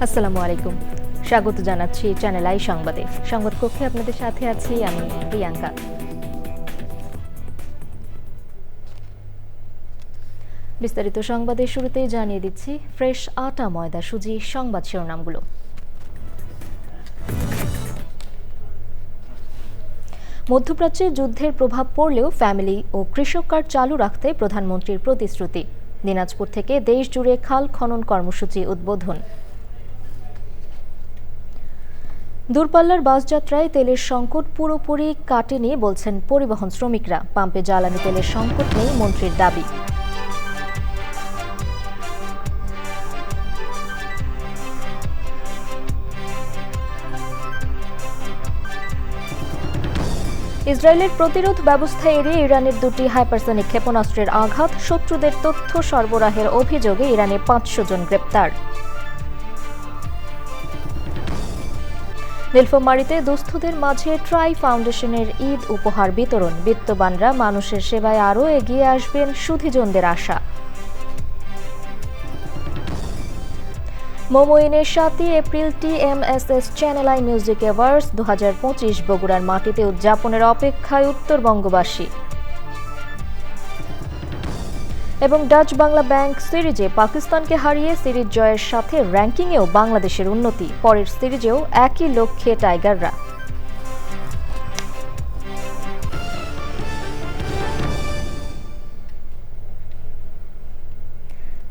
আসসালামু আলাইকুম। স্বাগত জানাচ্ছি চ্যানেল আই সংবাদে। সংবাদ কক্ষে আপনাদের সাথে আছি আমি প্রিয়াঙ্কা। বিস্তারিত সংবাদের শুরুতেই জানিয়ে দিচ্ছি ফ্রেশ আটা ময়দা সুজি সংবাদ শিরোনামগুলো। মধ্যপ্রাচ্যে যুদ্ধের প্রভাব পড়লেও ফ্যামিলি ও কৃষক কার্ড চালু রাখতে প্রধানমন্ত্রীর প্রতিশ্রুতি। দিনাজপুর থেকে দেশ জুড়ে খাল খনন কর্মসূচি উদ্বোধন। দূরপাল্লার বাসযাত্রায় তেলের সংকট পুরোপুরি কাটেনি বলছেন পরিবহন শ্রমিকরা। পাম্পে জ্বালানি তেলের সংকট নেই মন্ত্রীর দাবি। ইসরায়েলের প্রতিরোধ ব্যবস্থা এড়িয়ে ইরানের দুটি হাইপারসনিক ক্ষেপণাস্ত্রের আঘাত। শত্রুদের তথ্য সরবরাহের অভিযোগে ইরানে 500 জন গ্রেপ্তার। নীলফামারীতে দুস্থদের মাঝে ট্রাই ফাউন্ডেশনের ঈদ উপহার বিতরণ। বিত্তবানরা মানুষের সেবায় আরও এগিয়ে আসবেন সুধীজনদের আশা। মোমোইনের 7 April TMSS channel I music awards 2025 বগুড়ার মাটিতে উদযাপনের অপেক্ষায় উত্তরবঙ্গবাসী। এবং ডাচ বাংলা ব্যাংক সিরিজে পাকিস্তানকে হারিয়ে সিরিজ জয়ের সাথে র্যাঙ্কিংয়েও বাংলাদেশের উন্নতি। পরের সিরিজেও একই লক্ষ্যে টাইগাররা।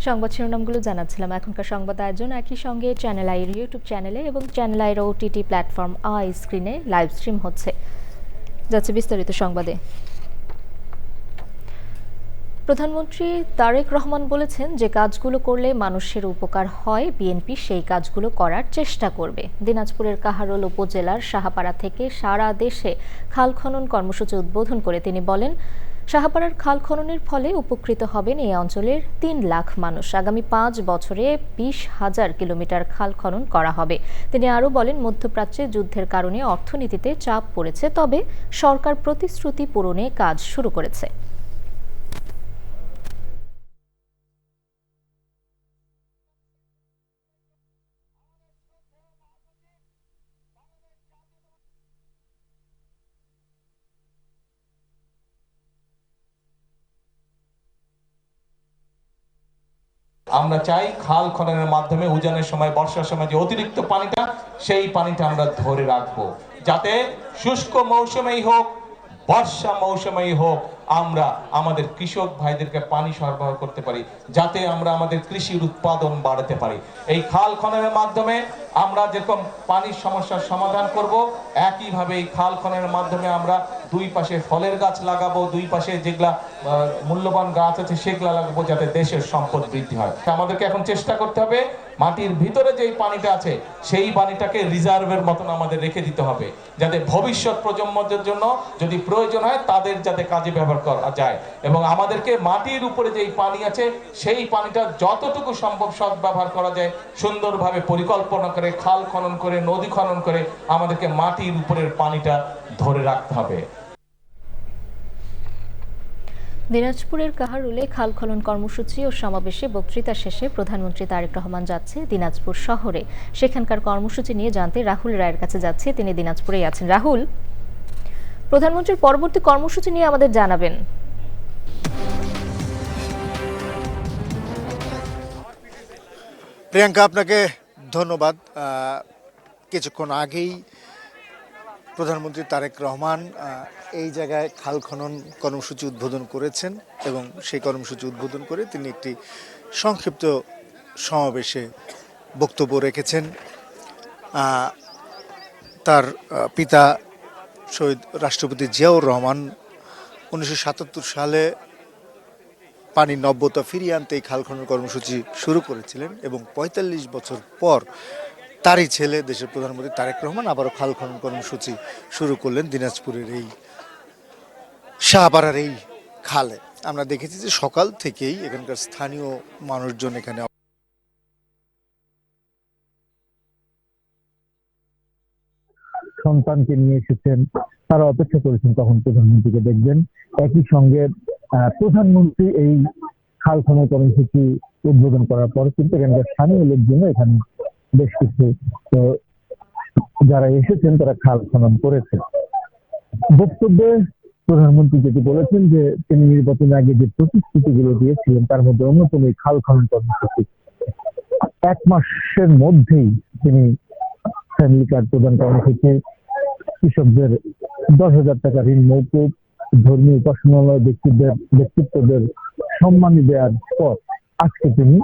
সংবাদ শিরোনামগুলো জানাচ্ছিলাম। এখনকার সংবাদ আয়োজন একই সঙ্গে চ্যানেল আইয়ের ইউটিউব চ্যানেলে এবং চ্যানেল আইয়ের OTT প্ল্যাটফর্ম আই স্ক্রিনে লাইভ স্ট্রিম হচ্ছে। যাচ্ছে বিস্তারিত সংবাদে। প্রধানমন্ত্রী তারেক রহমান বলেছেন, যে কাজগুলো করলে মানুষের উপকার হয় বিএনপি সেই কাজগুলো করার চেষ্টা করবে। দিনাজপুরের কাহারোল উপজেলার সাহাপাড়া থেকে সারা দেশে খাল খনন কর্মসূচি উদ্বোধন করে তিনি বলেন, সাহাপাড়ার খাল খননের ফলে উপকৃত হবেন এই অঞ্চলের 3 লাখ মানুষ। আগামী 5 বছরে 20,000 কিলোমিটার খাল খনন করা হবে। তিনি আরও বলেন, মধ্যপ্রাচ্যে যুদ্ধের কারণে অর্থনীতিতে চাপ পড়েছে, তবে সরকার প্রতিশ্রুতি পূরণে কাজ শুরু করেছে। আমরা চাই খাল খননের মাধ্যমে উজানের সময়, বর্ষার সময় যে অতিরিক্ত পানিটা, সেই পানিটা আমরা ধরে রাখবো, যাতে শুষ্ক মৌসুমেই হোক বর্ষা মৌসুমেই হোক আমরা আমাদের কৃষক ভাইদেরকে পানি সরবরাহ করতে পারি, যাতে আমরা আমাদের কৃষির উৎপাদন বাড়াতে পারি। এই খাল খননের মাধ্যমে আমরা যেরকম পানির সমস্যার সমাধান করব, একইভাবে এই খাল খননের মাধ্যমে আমরা দুই পাশে ফলের গাছ লাগাবো, দুই পাশে যেগুলা মূল্যবান গাছ আছে সেগুলা লাগাবো, যাতে দেশের সম্পদ বৃদ্ধি হয়। আমাদেরকে এখন চেষ্টা করতে হবে মাটির ভিতরে যেই পানিটা আছে সেই পানিটাকে রিজার্ভের মতন আমাদের রেখে দিতে হবে, যাতে ভবিষ্যৎ প্রজন্মদের জন্য যদি প্রয়োজন হয় তাদের যাতে কাজে ব্যবহার করা যায়। এবং আমাদেরকে মাটির উপরে যেই পানি আছে সেই পানিটা যতটুকু সম্ভব সদ্ব্যবহার করা যায় সুন্দরভাবে পরিকল্পনা করে, খাল খনন করে, নদী খনন করে আমাদেরকে মাটির উপরের পানিটা ধরে রাখতে হবে। দিনাজপুরের কাহারুলে খাল খনন কর্মসূচি ও সমাবেশে বক্তৃতা শেষে প্রধানমন্ত্রী তারেক রহমান যাচ্ছে দিনাজপুর শহরে। সেখানকার কর্মসূচি নিয়ে জানতে রাহুল রায়ের কাছে যাচ্ছে, তিনি দিনাজপুরেই আছেন। রাহুল, প্রধানমন্ত্রীর পরবর্তী কর্মসূচি নিয়ে আমাদের জানাবেন। প্রিয়াঙ্কা, আপনাকে ধন্যবাদ। কিছুক্ষণ আগেই প্রধানমন্ত্রী তারেক রহমান এই জায়গায় খাল খনন কর্মসূচি উদ্বোধন করেছেন এবং সেই কর্মসূচি উদ্বোধন করে তিনি একটি সংক্ষিপ্ত সমাবেশে বক্তব্য রেখেছেন। তার পিতা শহীদ রাষ্ট্রপতি জিয়াউর রহমান 1977 সালে পানির নব্যতা ফিরিয়ে আনতে এই খাল খনন কর্মসূচি শুরু করেছিলেন এবং 45 বছর পর তারই ছেলে দেশের প্রধানমন্ত্রী তারেক রহমান আবারও খাল খনন কর্মসূচি শুরু করলেন দিনাজপুরের এই শাহপাড়ার এই খালে। আমরা দেখেছি যে সকাল থেকেই এখানকার স্থানীয় মানুষজন এখানে সন্তানকে নিয়ে এসেছেন, তারা অপেক্ষা করেছেন কখন প্রধানমন্ত্রীকে দেখবেন। একই সঙ্গে প্রধানমন্ত্রী এই খাল খনন কর্মসূচি উদ্বোধন করার পর কিন্তু এখানকার স্থানীয় লোকজন এখানে বেশ কিছু তো যারা এসেছেন তারা খাল খনন করেছে। বক্তব্যে প্রধানমন্ত্রী যেটি বলেছেন যে তিনি নির্বাচনের আগে যে প্রতিশ্রুতিগুলো দিয়েছিলেন তার মধ্যে অন্যতম এই খাল খনন কর্মসূচি। 1 মাসের মধ্যেই তিনি ফ্যামিলি কার্ড প্রদান কর্মসূচি, কৃষকদের 10,000 টাকা ঋণ মৌকুব, ধর্মীয় উপাসনালয় ব্যক্তিত্বদের সম্মানী দেওয়ার পর আজকে তিনি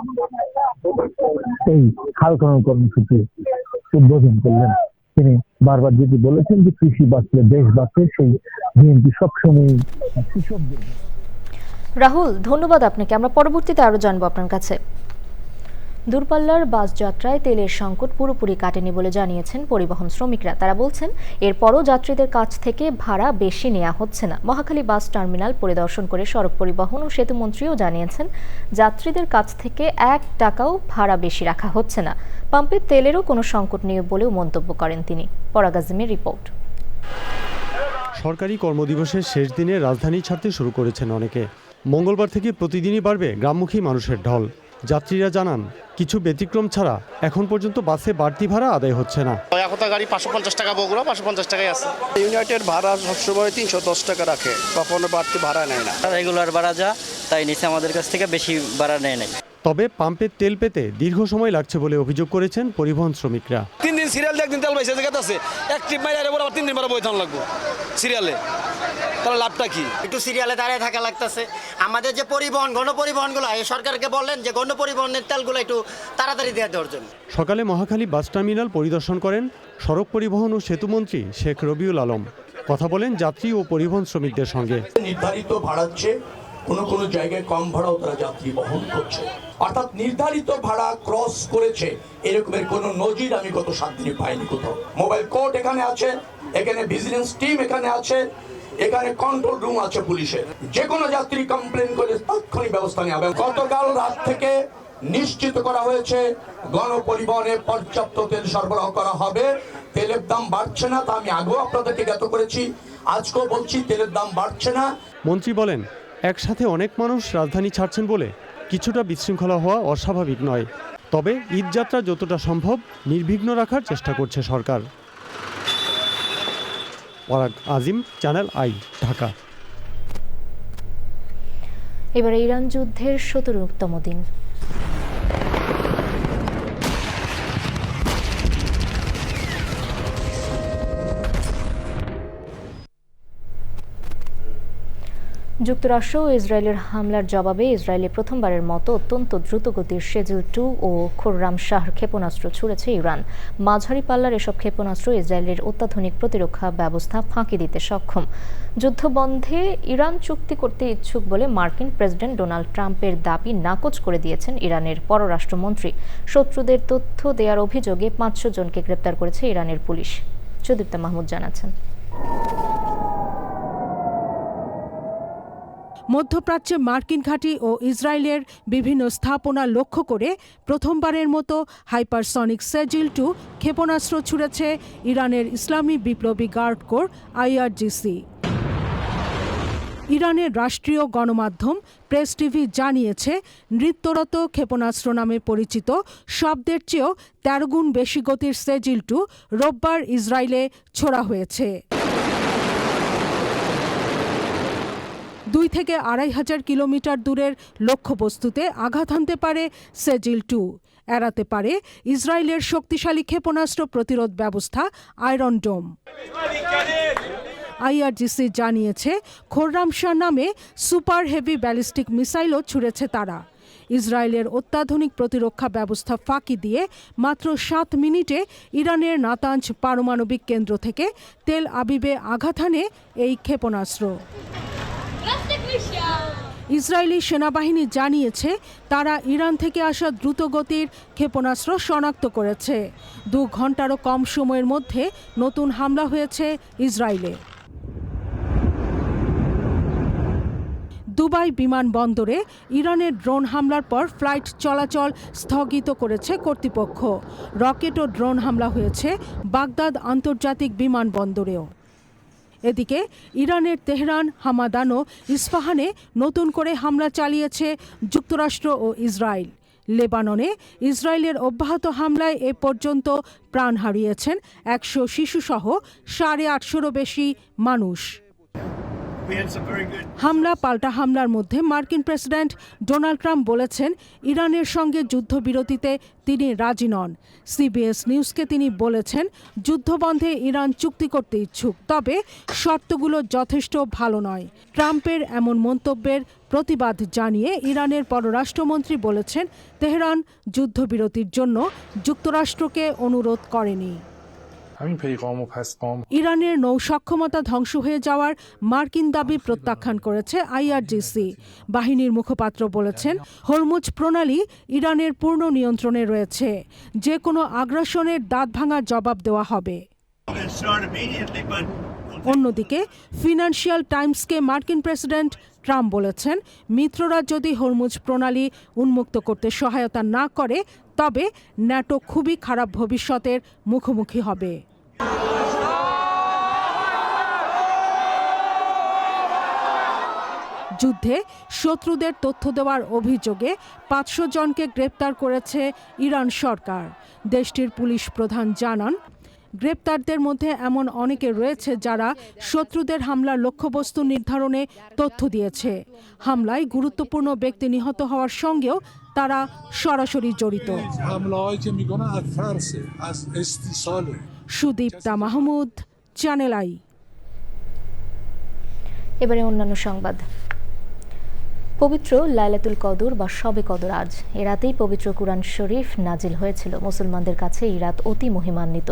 এই খাল খনন কর্মসূচি উদ্বোধন করলেন। তিনি বারবার যেটি বলেছেন যে কৃষি বাঁচলে দেশ বাঁচে, সেই বিএনপি সবসময় কৃষকদের। রাহুল, ধন্যবাদ আপনাকে। আমরা পরবর্তীতে আরও জানবো আপনার কাছে। দূরপাল্লার বাস যাত্রায় তেলের সংকট পুরোপুরি কাটেনি বলে জানিয়েছেন পরিবহন শ্রমিকরা। তারা বলছেন এরপরও যাত্রীদের কাছ থেকে ভাড়া বেশি নেওয়া হচ্ছে না। মহাখালী বাস টার্মিনাল পরিদর্শন করে সড়ক পরিবহন ও সেতু মন্ত্রীও জানিয়েছেন যাত্রীদের কাছ থেকে 1 টাকাও ভাড়া বেশি রাখা হচ্ছে না। পাম্পে তেলেরও কোনো সংকট নেই বলেও মন্তব্য করেন তিনি। পরাগ আজিমের রিপোর্ট। সরকারি কর্মদিবসের শেষ দিনে রাজধানী ছাড়তে শুরু করেছেন অনেকে। মঙ্গলবার থেকে প্রতিদিনই বাড়বে গ্রামমুখী মানুষের ঢল। যাত্রীরা জানান কিছু ব্যতিক্রম ছাড়া এখন পর্যন্ত বাসে বাড়তি ভাড়া আদায় হচ্ছে না। একতা গাড়ি 550 টাকা, বগুড়া 550 টাকায় আছে। ইউনাইটেড ভাড়া সবসময় 310 টাকা রাখে, কখনো বাড়তি ভাড়া নেয় না। রেগুলার ভাড়া যা তাই নিচে আমাদের কাছ থেকে বেশি ভাড়া নেয় নাই। তবে পাম্পের তেল পেতে দীর্ঘ সময় লাগছে বলে অভিযোগ করেছেন পরিবহন শ্রমিকরা। 3 দিন সিরিয়াল দিয়ে একদিন তেল পাইছে জায়গা আছে, এক ট্রিপ মাইরে আবার 3 দিন পরে বইতাম লাগবে সিরিয়ালে, তাহলে লাভটা কি? একটু সিরিয়ালে দাঁড়িয়ে থাকা লাগতেছে। আমাদের যে পরিবহন গণপরিবহনগুলো এই সরকারকে বললেন যে গণপরিবহনের তেলগুলো একটু তাড়াতাড়ি দিয়ে দেওয়ার জন্য। সকালে মহাখালী বাস টার্মিনাল পরিদর্শন করেন সড়ক পরিবহন ও সেতু মন্ত্রী শেখ রবিউল আলম। কথা বলেন যাত্রী ও পরিবহন শ্রমিকদের সঙ্গে। নির্ধারিত ভাড়ার চেয়ে কোনো জায়গায় কম ভাড়াও তারা যাত্রী বহন করছে, অর্থাৎ নির্ধারিত ভাড়া ক্রস করেছে এরকমের কোনো নজির আমি গত 7 দিনে পাইনি কোথাও। মোবাইল কোর্ট এখানে আছে, এখানে ভিজিলেন্স টিম এখানে আছে, এখানে কন্ট্রোল রুম আছে পুলিশের। যে কোনো যাত্রী কমপ্লেন করে তাৎক্ষণিক ব্যবস্থা নেওয়া হবে। গতকাল রাত থেকে নিশ্চিত করা হয়েছে গণপরিবহনে পর্যাপ্ত তেল সরবরাহ করা হবে। তেলের দাম বাড়ছে না, তা আমি আগেও আপনাদেরকে জ্ঞাত করেছি, আজকেও বলছি তেলের দাম বাড়ছে না। মন্ত্রী বলেন একসাথে অনেক মানুষ রাজধানী ছাড়ছেন বলে কিছুটা বিশৃঙ্খলা হওয়া অস্বাভাবিক নয়। তবে ঈদ যাত্রা যতটা সম্ভব নির্বিঘ্ন রাখার চেষ্টা করছে সরকার। পরাগ আজিম, চ্যানেল আই, ঢাকা। এবারে ইরান যুদ্ধের 17তম দিন। যুক্তরাষ্ট্র ও ইসরায়েলের হামলার জবাবে ইসরায়েলে প্রথমবারের মতো অত্যন্ত দ্রুতগতির শেজিল 2 ও খোররাম শাহ ক্ষেপণাস্ত্র ছুড়েছে ইরান। মাঝারি পাল্লার এসব ক্ষেপণাস্ত্র ইসরায়েলের অত্যাধুনিক প্রতিরক্ষা ব্যবস্থা ফাঁকি দিতে সক্ষম। যুদ্ধ বন্ধে ইরান চুক্তি করতে ইচ্ছুক বলে মার্কিন প্রেসিডেন্ট ডোনাল্ড ট্রাম্পের দাবি নাকচ করে দিয়েছেন ইরানের পররাষ্ট্রমন্ত্রী। শত্রুদের তথ্য দেওয়ার অভিযোগে 500 জনকে গ্রেপ্তার করেছে ইরানের পুলিশ। সুদীপ্তা মাহমুদ জানাচ্ছেন। মধ্যপ্রাচ্যে মার্কিন ঘাঁটি ও ইসরায়েলের বিভিন্ন স্থাপনা লক্ষ্য করে প্রথমবারের মতো হাইপারসনিক শেজিল 2 ক্ষেপণাস্ত্র ছুড়েছে ইরানের ইসলামী বিপ্লবী গার্ড কোর IRGC। ইরানের রাষ্ট্রীয় গণমাধ্যম প্রেস টিভি জানিয়েছে নৃত্যরত ক্ষেপণাস্ত্র নামে পরিচিত শব্দের চেয়েও 13 গুণ বেশি গতির শেজিল 2 রোববার ইসরায়েলে ছোড়া হয়েছে। 2 থেকে 2500 কিলোমিটার দূরের লক্ষ্যবস্তুতে আঘাত হানতে পারে শেজিল 2, এড়াতে পারে ইসরায়েলের শক্তিশালী ক্ষেপণাস্ত্র প্রতিরোধ ব্যবস্থা আয়রন ডোম। IRGC জানিয়েছে খোররাম শাহ নামে সুপার হেভি ব্যালিস্টিক মিসাইলও ছুড়েছে তারা। ইসরায়েলের অত্যাধুনিক প্রতিরক্ষা ব্যবস্থা ফাঁকি দিয়ে মাত্র 7 মিনিটে ইরানের নাতাঞ্জ পারমাণবিক কেন্দ্র থেকে তেল আবিবে আঘাত হানে এই ক্ষেপণাস্ত্র। ইসরায়েলি সেনাবাহিনী জানিয়েছে তারা ইরান থেকে আসা দ্রুতগতির ক্ষেপণাস্ত্র শনাক্ত করেছে। 2 ঘন্টারও কম সময়ের মধ্যে নতুন হামলা হয়েছে ইসরায়েলে। দুবাই বিমানবন্দরে ইরানের ড্রোন হামলার পর ফ্লাইট চলাচল স্থগিত করেছে কর্তৃপক্ষ। রকেট ও ড্রোন হামলা হয়েছে বাগদাদ আন্তর্জাতিক বিমানবন্দরেও। এদিকে ইরানের তেহরান, হামাদান ও ইস্পাহানে নতুন করে হামলা চালিয়েছে যুক্তরাষ্ট্র ও ইসরায়েল। লেবাননে ইসরায়েলের অব্যাহত হামলায় এ পর্যন্ত প্রাণ হারিয়েছেন 100 শিশুসহ 850-ও বেশি মানুষ। হামলা পাল্টা হামলার মধ্যে মার্কিন প্রেসিডেন্ট ডোনাল্ড ট্রাম্প বলেছেন ইরানের সঙ্গে যুদ্ধবিরতিতে তিনি রাজি নন। সিবিএস নিউজকে তিনি বলেছেন যুদ্ধবন্ধে ইরান চুক্তি করতে ইচ্ছুক, তবে শর্তগুলো যথেষ্ট ভালো নয়। ট্রাম্পের এমন মন্তব্যের প্রতিবাদ জানিয়ে ইরানের পররাষ্ট্রমন্ত্রী বলেছেন তেহরান যুদ্ধবিরতির জন্য যুক্তরাষ্ট্রকে অনুরোধ করেনি। ইরানের নৌ সক্ষমতা ধ্বংস হয়ে যাওয়ার মার্কিন দাবি প্রত্যাখ্যান করেছে আইআরজিসি। বাহিনীর মুখপাত্র বলেছেন হরমুজ প্রণালী ইরানের পূর্ণ নিয়ন্ত্রণে রয়েছে, যে কোনো আগ্রাসনের দাঁতভাঙা জবাব দেওয়া হবে। অন্যদিকে ফিনান্সিয়াল টাইমসকে মার্কিন প্রেসিডেন্ট ট্রাম্প বলেছেন মিত্ররা যদি হরমুজ প্রণালী উন্মুক্ত করতে সহায়তা না করে তবে ন্যাটো খুবই খারাপ ভবিষ্যতের মুখোমুখি হবে। যুদ্ধে শত্রুদের তথ্য দেওয়ার অভিযোগে 500 জনকে গ্রেপ্তার করেছে ইরান সরকার। দেশটির পুলিশ প্রধান জানান গ্রেপ্তারদের মধ্যে এমন অনেকে রয়েছে যারা শত্রুদের হামলার লক্ষ্যবস্তু নির্ধারণে তথ্য দিয়েছে। হামলায় গুরুত্বপূর্ণ ব্যক্তি নিহত হওয়ার সঙ্গেও তারা সরাসরি জড়িত। Sudipta Mahmud, channel I. এবারে অন্যান্য সংবাদ। পবিত্র লাইলাতুল কদর বা শবে কদর আজ। এ রাতেই পবিত্র কুরআন শরীফ নাজিল হয়েছিল। মুসলমানদের কাছে এই রাত অতি মহিমান্বিত।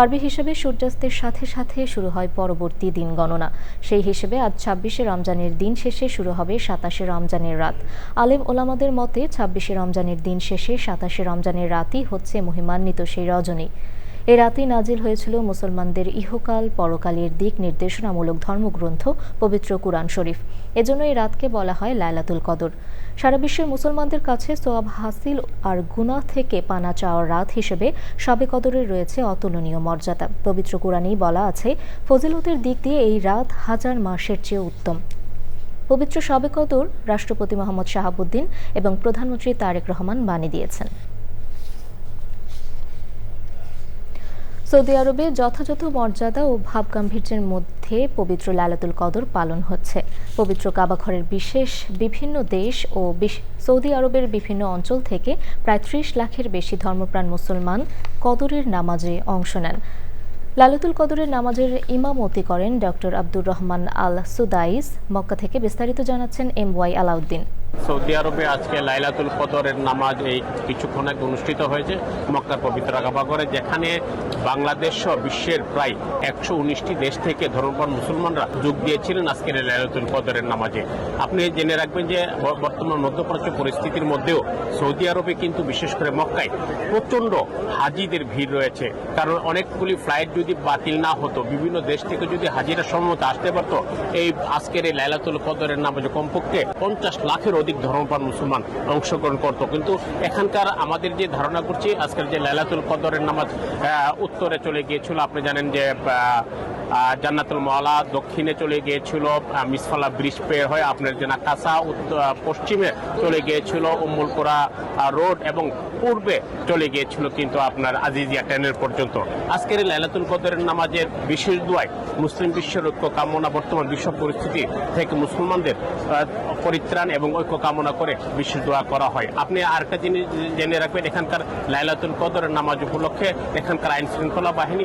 আরবি হিসেবে সূর্যাস্তের সাথে সাথে শুরু হয় পরবর্তী দিন গণনা। সেই হিসেবে আজ 26শে রমজানের দিন শেষে শুরু হবে 27শে রমজানের রাত। আলেম ওলামাদের মতে 26শে রমজানের দিন শেষে 27শে রমজানের রাতই হচ্ছে মহিমান্বিত সেই রজনী। এ রাতেই নাজিল হয়েছিল মুসলমানদের ইহকাল পরকালের দিক নির্দেশনামূলক ধর্মগ্রন্থ পবিত্র কুরআন শরীফ। এজন্য এই রাতকে বলা হয় লাইলাতুল কদর। সারা বিশ্বের মুসলমানদের কাছে সওয়াব হাসিল আর গুনাহ থেকে পানা চাওয়ার রাত হিসেবে শবে কদরের রয়েছে অতুলনীয় মর্যাদা। পবিত্র কুরআনেই বলা আছে ফজিলতের দিক দিয়ে এই রাত 1000 মাসের চেয়ে উত্তম। পবিত্র শবে কদর রাষ্ট্রপতি মোহাম্মদ শাহাবুদ্দিন এবং প্রধানমন্ত্রী তারেক রহমান বাণী দিয়েছেন। সৌদি আরবে যথাযথ মর্যাদা ও ভাবগাম্ভীর্যের মধ্যে পবিত্র লাইলাতুল কদর পালন হচ্ছে। পবিত্র কাবাঘরের বিশেষ বিভিন্ন দেশ ও সৌদি আরবের বিভিন্ন অঞ্চল থেকে প্রায় 30 লাখের বেশি ধর্মপ্রাণ মুসলমান কদরের নামাজে অংশ নেন। লাইলাতুল কদরের নামাজের ইমামতি করেন ডক্টর আব্দুর রহমান আল সুদাইস। মক্কা থেকে বিস্তারিত জানাচ্ছেন MY আলাউদ্দিন। সৌদি আরবে আজকে লাইলাতুল কদরের নামাজ এই কিছুক্ষণ আগে অনুষ্ঠিত হয়েছে মক্কার পবিত্র কাবাঘরে, যেখানে বাংলাদেশ সহ বিশ্বের প্রায় 119টি দেশ থেকে ধর্মপ্রাণ মুসলমানরা যোগ দিয়েছিলেন আজকের লাইলাতুল কদরের নামাজে। আপনি জেনে রাখবেন যে বর্তমান মধ্যপ্রাচ্য পরিস্থিতির মধ্যেও সৌদি আরবে কিন্তু বিশেষ করে মক্কায় প্রচণ্ড হাজিদের ভিড় রয়েছে। কারণ অনেকগুলি ফ্লাইট যদি বাতিল না হতো, বিভিন্ন দেশ থেকে যদি হাজিরা সম্মত আসতে পারতো, এই আজকের এই লাইলাতুল কদরের নামাজে কমপক্ষে 50 লাখের অধিক ধর্মপ্রাণ মুসলমান অংশগ্রহণ করত। কিন্তু এখানকার আমাদের যে ধারণা করছি আজকের যে লাইলাতুল কদরের নামাজ উত্তরে চলে গিয়েছিল, আপনি জানেন যে জান্নাতুল মাওলা দক্ষিণে চলে গিয়েছিল, মিসফালা ব্রিজ পেয়ে হয়ে আপনার যে নাকাসা পশ্চিমে চলে গিয়েছিল, উম্মুল কোরা রোড এবং পূর্বে চলে গিয়েছিল কিন্তু আপনার আজিজিয়া ট্রেনের পর্যন্ত। আজকের এই লাইলাতুল কদরের নামাজের বিশেষ দোয়ায় মুসলিম বিশ্বের ঐক্য কামনা, বর্তমান বিশ্ব পরিস্থিতি থেকে মুসলমানদের পরিত্রাণ এবং ঐক্য কামনা করে বিশেষ দোয়া করা হয়। আপনি আরেকটা জিনিস জেনে রাখবেন, এখানকার লাইলাতুল কদরের নামাজ উপলক্ষে এখানকার আইন শৃঙ্খলা বাহিনী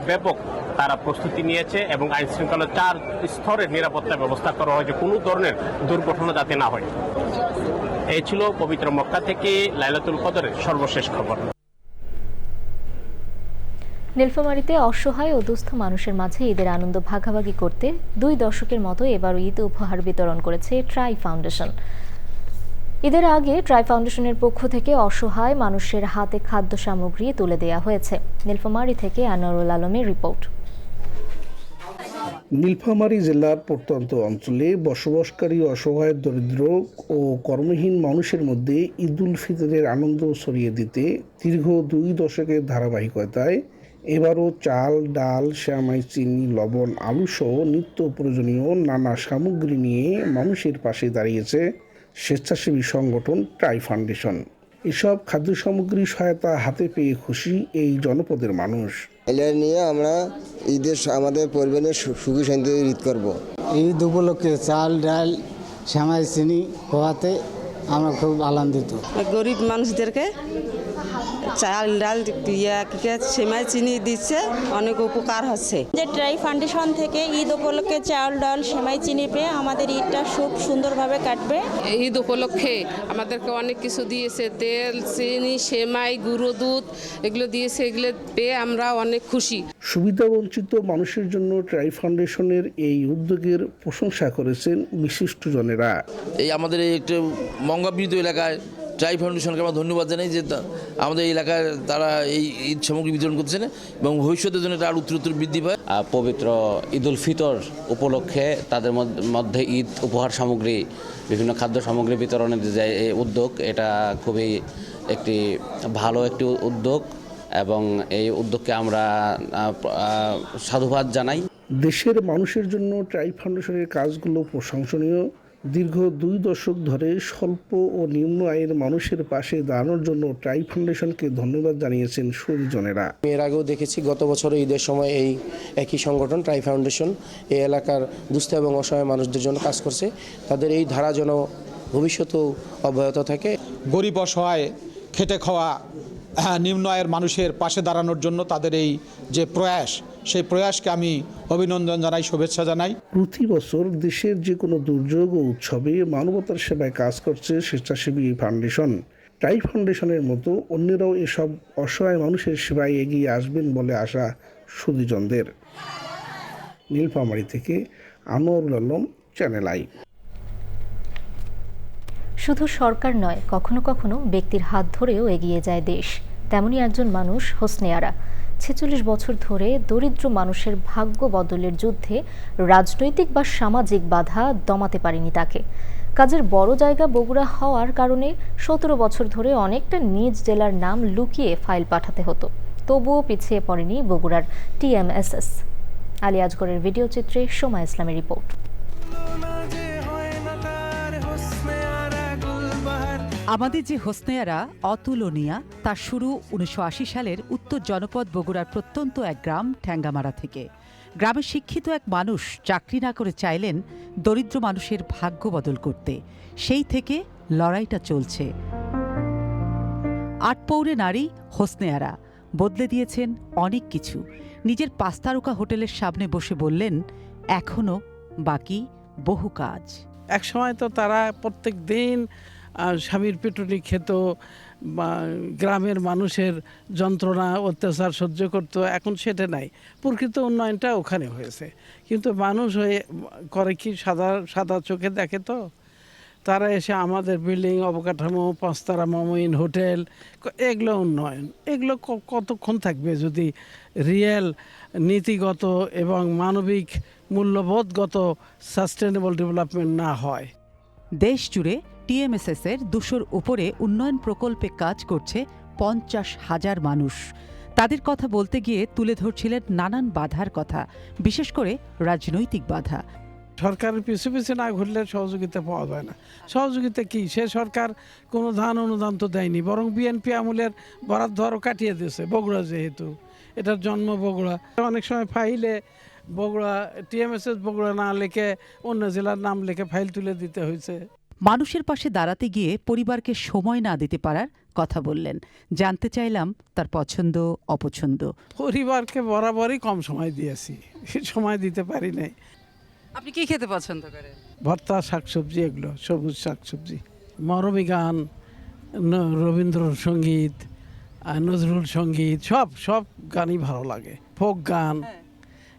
ব্যাপক তারা প্রস্তুতি নিয়েছে এবং আইন শৃঙ্খলা 4 স্তরের নিরাপত্তা ব্যবস্থা করা হয়েছে, কোনো ধরনের দুর্ঘটনা যাতে না হয়। এই ছিল পবিত্র মক্কা থেকে লাইলাতুল কদরের সর্বশেষ খবর। নীলফামারীতে অসহায় ও দুস্থ মানুষের মাঝে ঈদের আনন্দ ভাগাভাগি করতে 2 দশকের মতো এবার ঈদ উপহার বিতরণ করেছে ট্রাই ফাউন্ডেশন। ঈদের আগে ট্রাই ফাউন্ডেশনের পক্ষ থেকে অসহায় মানুষের হাতে খাদ্য সামগ্রী তুলে দেওয়া হয়েছে। নীলফামারী থেকে আনোয়ারুল আলমের রিপোর্ট। নীলফামারী জেলার প্রত্যন্ত অঞ্চলে বসবাসকারী অসহায় দরিদ্র ও কর্মহীন মানুষের মধ্যে ঈদ উল ফিতরের আনন্দ ছড়িয়ে দিতে দীর্ঘ 2 দশকের ধারাবাহিকতায় এবারও চাল, ডাল, সেমাই, চিনি, লবণ, আলু সহ নিত্য প্রয়োজনীয় নানা সামগ্রী নিয়ে মানুষের পাশে দাঁড়িয়েছে স্বেচ্ছাসেবী সংগঠন ট্রাই ফাউন্ডেশন। এসব খাদ্য সামগ্রী সহায়তা হাতে পেয়ে খুশি এই জনপদের মানুষ। এটা নিয়ে আমরা আমাদের পরিবারের সুখী শান্তিতে ঈদ করব। ঈদ উপলক্ষে চাল ডাল সেমাই চিনি হওয়াতে আমরা খুব আনন্দিত। গরিব মানুষদেরকে চাল ডাল সেমাই চিনি দিচ্ছে, অনেক উপকার হচ্ছে। যে ট্রাই ফাউন্ডেশন থেকে ঈদ উপলক্ষে চাল ডাল সেমাই চিনি পেয়ে আমাদের ঈদটা খুব সুন্দরভাবে কাটবে। ঈদ উপলক্ষে আমাদেরকে অনেক কিছু দিয়েছে, তেল চিনি সেমাই গুঁড়ো দুধ এগুলো দিয়েছে, এগুলো পেয়ে আমরা অনেক খুশি। সুবিধাবঞ্চিত মানুষের জন্য ট্রাই ফাউন্ডেশনের এই উদ্যোগের প্রশংসা করেছেন বিশিষ্টজনেরা। এই আমাদের এই একটু মঙ্গাবৃত এলাকায় ট্রাই ফাউন্ডেশনকে আমরা ধন্যবাদ জানাই যে আমাদের এই এলাকায় তারা এই ঈদ সামগ্রী বিতরণ করছেন এবং ভবিষ্যতের জন্য এটা আরও উত্তরোত্তর বৃদ্ধি পায়। পবিত্র ঈদ উল ফিতর উপলক্ষে তাদের মধ্যে ঈদ উপহার সামগ্রী, বিভিন্ন খাদ্য সামগ্রী বিতরণের যে এই উদ্যোগ, এটা খুবই একটি ভালো একটি উদ্যোগ এবং এই উদ্যোগকে আমরা সাধুবাদ জানাই। দেশের মানুষের জন্য ট্রাই ফাউন্ডেশনের কাজগুলো প্রশংসনীয়। দীর্ঘ 2 দশক ধরে স্বল্প ও নিম্ন আয়ের মানুষের পাশে দাঁড়ানোর জন্য ট্রাই ফাউন্ডেশনকে ধন্যবাদ জানিয়েছেন সুদীজনেরা। এর আগেও দেখেছি গত বছর ঈদের সময় এই একই সংগঠন ট্রাই ফাউন্ডেশন এই এলাকার দুস্থ এবং অসহায় মানুষদের জন্য কাজ করছে। তাদের এই ধারা যেন ভবিষ্যতেও অব্যাহত থাকে। গরিব অসহায় খেটে খাওয়া নিম্ন আয়ের মানুষের পাশে দাঁড়ানোর জন্য তাদের এই যে প্রয়াস, সেই প্রয়াসকে আমি অভিনন্দন জানাই, শুভেচ্ছা জানাই। প্রতি বছর দেশের যে কোনো দুর্যোগ ও উৎসবে মানবতার সেবায় কাজ করছে স্বেচ্ছাসেবী ফাউন্ডেশন। ট্রাই ফাউন্ডেশনের মতো অন্যরাও এসব অসহায় মানুষের সেবায় এগিয়ে আসবেন বলে আশা সুদীজনদের। নীলফামারী থেকে আনোয়ারুল আলম, চ্যানেল আই। শুধু সরকার নয়, কখনো কখনো ব্যক্তির হাত ধরেও এগিয়ে যায় দেশ। তেমনই একজন মানুষ হোসনে আরা। 46 বছর ধরে দরিদ্র মানুষের ভাগ্য বদলের যুদ্ধে রাজনৈতিক বা সামাজিক বাধা দমাতে পারেনি তাকে। কাজের বড় জায়গা বগুড়া হওয়ার কারণে 17 বছর ধরে অনেকটা নিজ জেলার নাম লুকিয়ে ফাইল পাঠাতে হতো। তবুও পিছিয়ে পড়েনি বগুড়ার TMSS। আলী আজগরের ভিডিও চিত্রে সোমা ইসলামের রিপোর্ট। আমাদের যে হোসনে আরা অতুলনীয়া, তার শুরু 1980 সালের উত্তর জনপদ বগুড়ার প্রত্যন্ত এক গ্রাম ঠ্যাঙ্গামারা থেকে। গ্রামের শিক্ষিত এক মানুষ চাকরি না করে চাইলেন দরিদ্র মানুষের ভাগ্য বদল করতে। সেই থেকে লড়াইটা চলছে। 8 পৌরে নারী হোসনে আরা বদলে দিয়েছেন অনেক কিছু। নিজের 5 তারকা হোটেলের সামনে বসে বললেন, এখনো বাকি বহু কাজ। এক সময় তো তারা প্রত্যেক দিন স্বামীর পেটুনি খেত, বা গ্রামের মানুষের যন্ত্রণা অত্যাচার সহ্য করত। এখন সেটা নাই, প্রকৃত উন্নয়নটা ওখানে হয়েছে। কিন্তু মানুষ হয়ে করে কি, সাদা চোখে দেখে তো। তারা এসে আমাদের বিল্ডিং, অবকাঠামো, 5 তারা মমইন হোটেল, এগুলো উন্নয়ন, এগুলো কতক্ষণ থাকবে যদি রিয়েল নীতিগত এবং মানবিক মূল্যবোধগত সাস্টেনেবল ডেভেলপমেন্ট না হয়। দেশ জুড়ে TMSS এর 200-র উপরে উন্নয়ন প্রকল্পে কাজ করছে 50,000 মানুষ। তাদের কথা বলতে গিয়ে তুলে ধরছিলেন নানান বাধার কথা, বিশেষ করে রাজনৈতিক বাধা। সরকারের পিছু পিছু না ঘুরলে সহযোগিতা পাওয়া যায় না। সহযোগিতা কি, সে সরকার কোনো অনুদান তো দেয়নি, বরং বিএনপি আমলের বরাদ্দ আরও কাটিয়ে দিয়েছে। বগুড়া যেহেতু এটার জন্ম বগুড়া, অনেক সময় ফাইলে বগুড়া TMSS বগুড়া না লিখে অন্য জেলার নাম লিখে ফাইল তুলে দিতে হয়েছে। মানুষের পাশে দাঁড়াতে গিয়ে পরিবারকে সময় না দিতে পারার কথা বললেন। জানতে চাইলাম তার পছন্দ অপছন্দ। পরিবারকে বরাবরই কম সময় দিয়েছি, সময় দিতে পারি নাই। আপনি কি খেতে পছন্দ করেন? ভর্তা, শাকসবজি, এগুলো সবুজ শাকসবজি। মরমী গান, রবীন্দ্রসঙ্গীত, নজরুল সঙ্গীত, সব গানই ভালো লাগে। ফোক গান,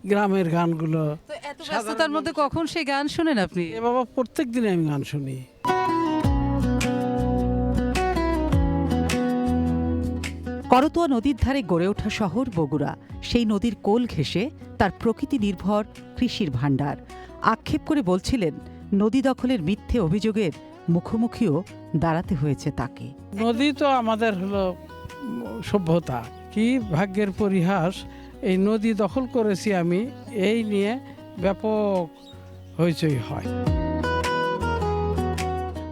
গ্রামের গানগুলো। এত ব্যস্ততার মধ্যে কখন সেই গান শুনেন আপনি? এ বাবা, প্রত্যেক দিনে আমি গান শুনি। করতোয়া নদীর ধারে গড়ে ওঠা শহর বগুড়া। সেই নদীর কোল ঘেঁষে তার প্রকৃতি নির্ভর কৃষির ভাণ্ডার। আক্ষেপ করে বলছিলেন, নদী দখলের মিথ্যে অভিযোগের মুখোমুখিও দাঁড়াতে হয়েছে তাকে। নদী তো আমাদের হলো সভ্যতা, কি ভাগ্যের পরিহাস। এই নদী দখল করেছি আমি, এই নিয়ে ব্যাপক হইচই হয়।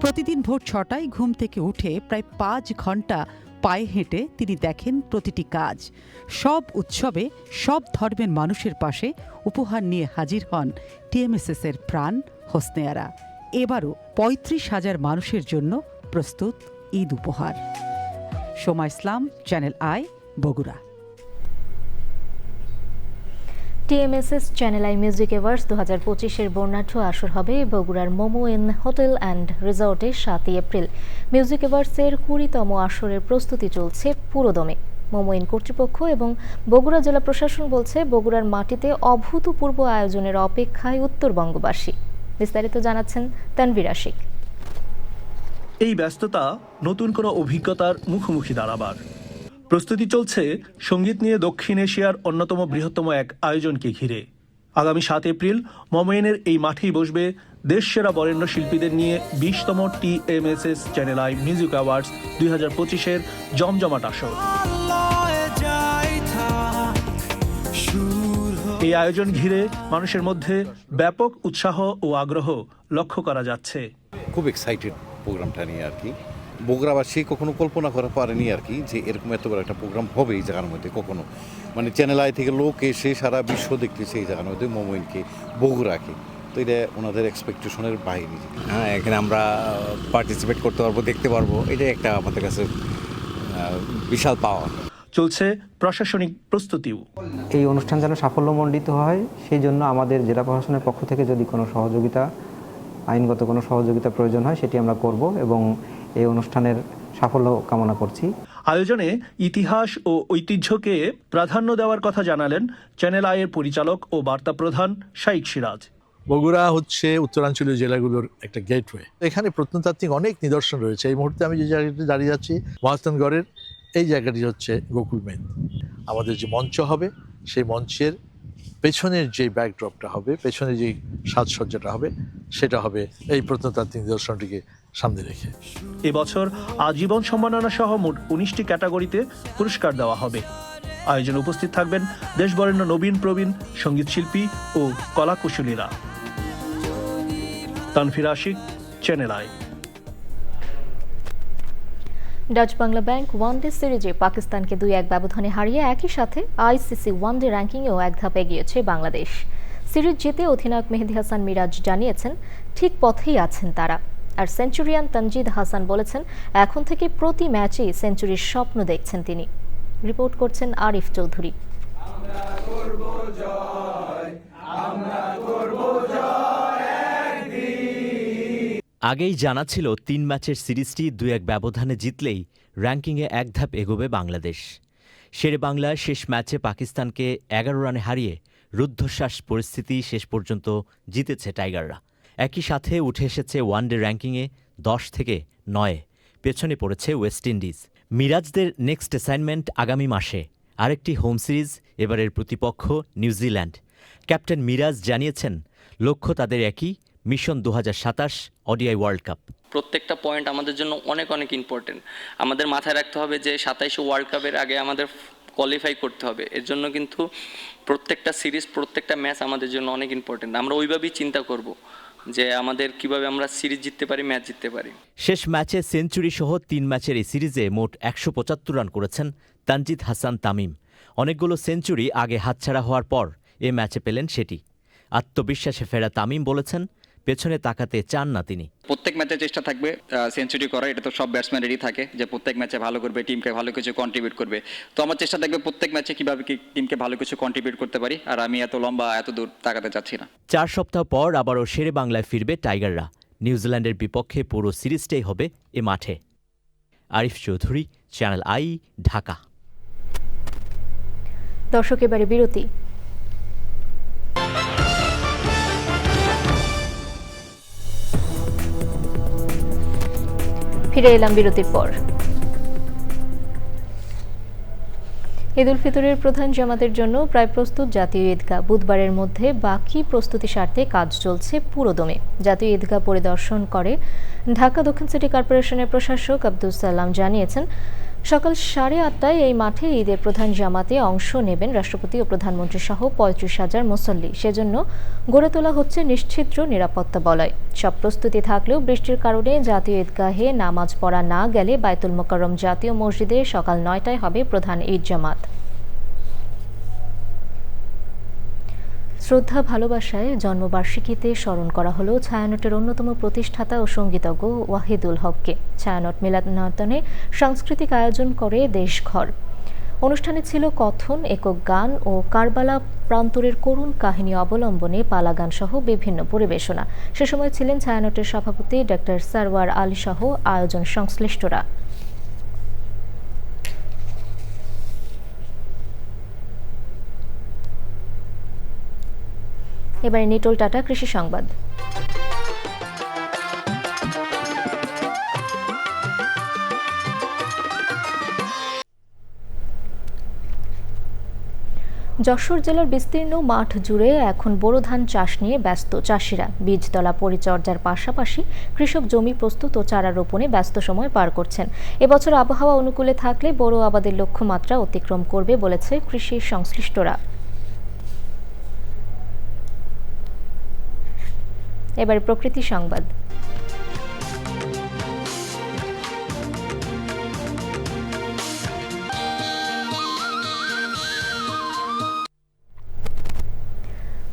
প্রতিদিন ভোর 6টায় ঘুম থেকে উঠে প্রায় 5 ঘন্টা পায়ে হেঁটে তিনি দেখেন প্রতিটি কাজ। সব উৎসবে সব ধর্মের মানুষের পাশে উপহার নিয়ে হাজির হন টিএমএসএস এর প্রাণ হোসনে আরা। এবারও 35,000 মানুষের জন্য প্রস্তুত ঈদ উপহার। Soma Islam, Channel I, Bogura. TMSS Channel I music awards 2025-এর বর্ণাঢ্য আসর হবে বগুড়ার মোমো ইন হোটেল অ্যান্ড রিসর্টে 7 এপ্রিল। মিউজিক অ্যাওয়ার্ডসের 20তম আসরের প্রস্তুতি চলছে পুরোদমে। মোমো ইন কর্তৃপক্ষ এবং বগুড়া জেলা প্রশাসন বলছে বগুড়ার মাটিতে অভূতপূর্ব আয়োজনের অপেক্ষায় উত্তরবঙ্গবাসী। বিস্তারিত জানাচ্ছেন তানভীর আশিক। এই ব্যস্ততা নতুন কোনো অভিজ্ঞতার মুখোমুখি দাঁড়াবার প্রস্তুতি চলছে সঙ্গীত নিয়ে দক্ষিণ এশিয়ার অন্যতম বৃহত্তম এক আয়োজনকে ঘিরে। আগামী 7 এপ্রিল মোমোইনের এই মাঠেই বসবে দেশসেরা বরেণ্য শিল্পীদের নিয়ে 20তম TMSS Channel I music awards 2025-এর জমজমাট আসর। এই আয়োজন ঘিরে মানুষের মধ্যে ব্যাপক উৎসাহ ও আগ্রহ লক্ষ্য করা যাচ্ছে। খুব এক্সাইটেড প্রোগ্রামটা নিয়ে আর কি। বগুড়াবাসী কখনো কল্পনা করা পারেনি আর কি যে এরকম এত বড় একটা প্রোগ্রাম হবে এই জায়গার মধ্যে। কখনো মানে চ্যানেল আই থেকে লোক এসে সারা বিশ্ব দেখতেছে এই জায়গার মধ্যে মোমোইনকে, বগুড়াকে। তো এটা ওনাদের এক্সপেকটেশনের বাইরে। হ্যাঁ, এখানে আমরা পার্টিসিপেট করতে পারবো, দেখতে পারবো, এটাই একটা আমাদের কাছে বিশাল পাওয়া। চলছে প্রশাসনিক প্রস্তুতিও। এই অনুষ্ঠান যেন সাফল্যমণ্ডিত হয় সেই জন্য আমাদের জেলা প্রশাসনের পক্ষ থেকে যদি কোনো সহযোগিতা, আইনগত কোনো সহযোগিতা প্রয়োজন হয় সেটি আমরা করব এবং এই অনুষ্ঠানের সাফল্য কামনা করছি। আয়োজনে ইতিহাস ও ঐতিহ্যকে প্রাধান্য দেওয়ার কথা জানালেন চ্যানেল আই এর পরিচালক ও বার্তা প্রধান শাইখ সিরাজ। বগুড়া হচ্ছে উত্তরাঞ্চলীয় জেলাগুলোর একটা গেটওয়ে। এখানে প্রত্নতাত্ত্বিক অনেক নিদর্শন রয়েছে। এই মুহূর্তে আমি যে জায়গাটি দাঁড়িয়ে যাচ্ছি মহাস্থানগড়ের, এই জায়গাটি হচ্ছে গোকুলমেন। আমাদের যে মঞ্চ হবে সেই মঞ্চের পেছনের যে ব্যাকড্রপটা হবে, পেছনে যে সাজসজ্জাটা হবে, সেটা হবে এই প্রত্নতাত্ত্বিক নিদর্শনটিকে সামনে রেখে। এবছর আজীবন সম্মাননা সহ মোট 19টি ক্যাটাগরিতে পুরস্কার দেওয়া হবে। আয়োজনে উপস্থিত থাকবেন দেশবরেণ্য নবীন প্রবীণ সঙ্গীত শিল্পী ও কলাকুশলীরা। Tanvir Ashiq, Channel I. Dutch Bangla bank one day সিরিজে পাকিস্তানকে 2-1 ব্যবধানে হারিয়ে একই সাথে আইসিসি ওয়ানডে র্যাঙ্কিংয়েও এক ধাপ এগিয়েছে বাংলাদেশ। সিরিজ জিতে অধিনায়ক মেহেদী হাসান মিরাজ জানিয়েছেন ঠিক পথেই আছেন তারা। আর সেঞ্চুরিয়ান তানজিদ হাসান বলেছেন এখন থেকে প্রতি ম্যাচেই সেঞ্চুরির স্বপ্ন দেখছেন তিনি। রিপোর্ট করছেন আরিফ চৌধুরী। আগেই জানা ছিল 3 ম্যাচের সিরিজটি 2-1 ব্যবধানে জিতলেই র্যাঙ্কিংয়ে এক ধাপ এগোবে বাংলাদেশ। শেরে বাংলার শেষ ম্যাচে পাকিস্তানকে 11 রানে হারিয়ে রুদ্ধশ্বাস পরিস্থিতি শেষ পর্যন্ত জিতেছে টাইগাররা। একই সাথে উঠে এসেছে ওয়ানডে র্যাঙ্কিংয়ে 10 থেকে 9, পেছনে পড়েছে ওয়েস্ট ইন্ডিজ। মিরাজদের নেক্সট অ্যাসাইনমেন্ট আগামী মাসে আরেকটি হোম সিরিজ, এবারের প্রতিপক্ষ নিউজিল্যান্ড। ক্যাপ্টেন মিরাজ জানিয়েছেন লক্ষ্য তাদের একই, মিশন 2027 ওডিআই ওয়ার্ল্ড কাপ। প্রত্যেকটা পয়েন্ট আমাদের জন্য অনেক অনেক ইম্পর্টেন্ট। আমাদের মাথায় রাখতে হবে যে 27 ওয়ার্ল্ড কাপের আগে আমাদের কোয়ালিফাই করতে হবে। এর জন্য কিন্তু প্রত্যেকটা সিরিজ, প্রত্যেকটা ম্যাচ আমাদের জন্য অনেক ইম্পর্টেন্ট। আমরা ওইভাবেই চিন্তা করব যে আমাদের কিভাবে আমরা সিরিজ জিততে পারি, ম্যাচ জিততে পারি। শেষ ম্যাচে সেঞ্চুরি সহ 3 ম্যাচের এই সিরিজে মোট 175 রান করেছেন তানজিদ হাসান তামিম। অনেকগুলো সেঞ্চুরি আগে হাতছাড়া হওয়ার পর এ ম্যাচে পেলেন সেটি। আত্মবিশ্বাসে ফেরা তামিম বলেছেন পেছনে তাকাতে চান না তিনি। প্রত্যেক ম্যাচে চেষ্টা থাকবে সেঞ্চুরি করা, এটা তো সব ব্যাটসম্যানেরই থাকে যে প্রত্যেক ম্যাচে ভালো করবে, টিমকে ভালো কিছু কন্ট্রিবিউট করবে। তো আমার চেষ্টা থাকবে প্রত্যেক ম্যাচে কীভাবে টিমকে ভালো কিছু কন্ট্রিবিউট করতে পারি। আর আমি এত লম্বা এত দূর তাকাতে চাচ্ছি না। 4 সপ্তাহ পর আবারও শেরে বাংলায় ফিরবে টাইগাররা। নিউজিল্যান্ডের বিপক্ষে পুরো সিরিজটাই হবে এ মাঠে। Arif Chowdhury, channel I, Dhaka. দর্শক, এবারে বিরতি। ফিরে এলাম বিরতির পর। ঈদ উল ফিতরের প্রধান জামাতের জন্য প্রায় প্রস্তুত জাতীয় ঈদগাহ। বুধবারের মধ্যে বাকি প্রস্তুতি স্বার্থে কাজ চলছে পুরোদমে। জাতীয় ঈদগাহ পরিদর্শন করে ঢাকা দক্ষিণ সিটি কর্পোরেশনের প্রশাসক আব্দুল সালাম জানিয়েছেন সকাল 8:30টায় এই মাঠে ঈদের প্রধান জামাতে অংশ নেবেন রাষ্ট্রপতি ও প্রধানমন্ত্রী সহ 35,000 মুসল্লি। সেজন্য গড়ে তোলা হচ্ছে নিশ্ছিদ্র নিরাপত্তা বলয়। সব প্রস্তুতি থাকলেও বৃষ্টির কারণে জাতীয় ঈদগাহে নামাজ পড়া না গেলে বায়তুল মোকাররম জাতীয় মসজিদে সকাল 9টায় হবে প্রধান ঈদ জামাত। শ্রদ্ধা ভালোবাসায় জন্মবার্ষিকীতে স্মরণ করা হলো ছায়ানটের অন্যতম প্রতিষ্ঠাতা ও সঙ্গীতজ্ঞ ওয়াহিদুল হককে। ছায়ানট মিলনায়তনে সাংস্কৃতিক আয়োজন করে দেশঘর। অনুষ্ঠানে ছিল কথন, একক গান ও কারবালা প্রান্তরের করুণ কাহিনী অবলম্বনে পালা গান সহ বিভিন্ন পরিবেশনা। সে সময় ছিলেন ছায়ানটের সভাপতি ডক্টর সারওয়ার আলী সহ আয়োজন সংশ্লিষ্টরা। এবারে নিটোল টাটা কৃষি সংবাদ। যশোর জেলার বিস্তীর্ণ মাঠ জুড়ে এখন বোরো ধান চাষ নিয়ে ব্যস্ত চাষিরা। বীজতলা পরিচর্যার পাশাপাশি কৃষক জমি প্রস্তুত ও চারা রোপণে ব্যস্ত সময় পার করছেন। এবছর আবহাওয়া অনুকূলে থাকলে বোরো আবাদের লক্ষ্যমাত্রা অতিক্রম করবে বলেছে কৃষি সংশ্লিষ্টরা। এবারে প্রকৃতি সংবাদ।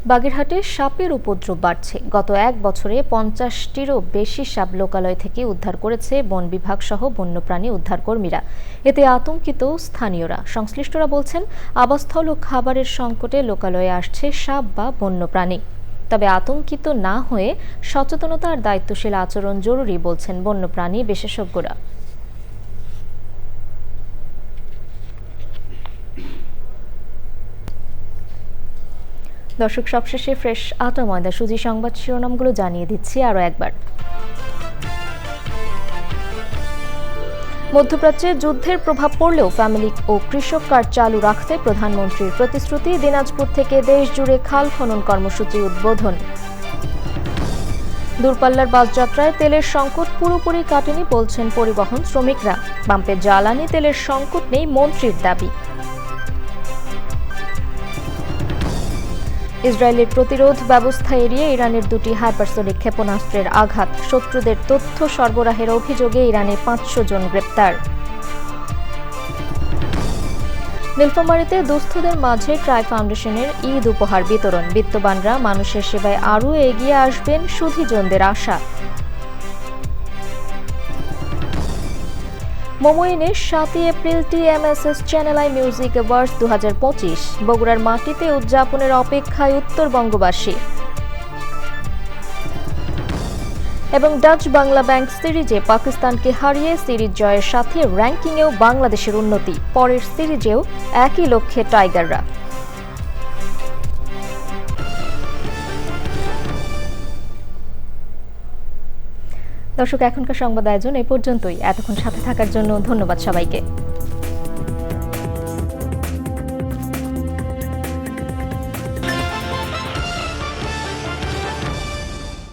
বাগেরহাটে সাপের উপদ্রব বাড়ছে। গত 1 বছরে 50টিরও বেশি সাপ লোকালয় থেকে উদ্ধার করেছে বন বিভাগ সহ বন্যপ্রাণী উদ্ধার কর্মীরা। এতে আতঙ্কিত স্থানীয়রা। সংশ্লিষ্টরা বলছেন, আবাসস্থল ও খাবারের সংকটে লোকালয়ে আসছে সাপ বা বন্যপ্রাণী। তবে আতঙ্কিত না হয়ে সচেতনতা আর দায়িত্বশীল আচরণ জরুরি বলছেন বন্যপ্রাণী বিশেষজ্ঞরা। দর্শক, সবশেষে ফ্রেশ আটা ময়দা সুজি সংবাদ শিরোনামগুলো জানিয়ে দিচ্ছি আরও একবার। মধ্যপ্রাচ্যে যুদ্ধের প্রভাব পড়লেও ফ্যামিলি ও কৃষক কার্ড চালু রাখতে প্রধানমন্ত্রীর প্রতিশ্রুতি। দিনাজপুর থেকে দেশ জুড়ে খাল খনন কর্মসূচি উদ্বোধন। দূরপাল্লার বাস যাত্রায় তেলের সংকট পুরোপুরি কাটেনি বলছেন পরিবহন শ্রমিকরা। পাম্পে জ্বালানি তেলের সংকট নেই মন্ত্রীর দাবি। ইসরায়েলের প্রতিরোধ ব্যবস্থা এড়িয়ে ইরানের 2টি হাইপারসোনিক ক্ষেপণাস্ত্রের আঘাত। শত্রুদের তথ্য সরবরাহের অভিযোগে ইরানে 500 জন গ্রেপ্তার। নীলফামারীতে দুস্থদের মাঝে ট্রাই ফাউন্ডেশনের ঈদ উপহার বিতরণ। বিত্তবানরা মানুষের সেবায় আরও এগিয়ে আসবেন, সুধীজনদের আশা। মোমোইনে 7 April TMSS channel I music awards 2025। বগুড়ার মাটিতে উদযাপনের অপেক্ষায় উত্তরবঙ্গবাসী। এবং ডাচ বাংলা ব্যাংক সিরিজে পাকিস্তানকে হারিয়ে সিরিজ জয়ের সাথে র্যাঙ্কিংয়েও বাংলাদেশের উন্নতি। পরের সিরিজেও একই লক্ষ্যে টাইগাররা। দর্শক, এখনকার সংবাদ আয়োজন এ পর্যন্তই। এতক্ষণ সাথে থাকার জন্য ধন্যবাদ সবাইকে।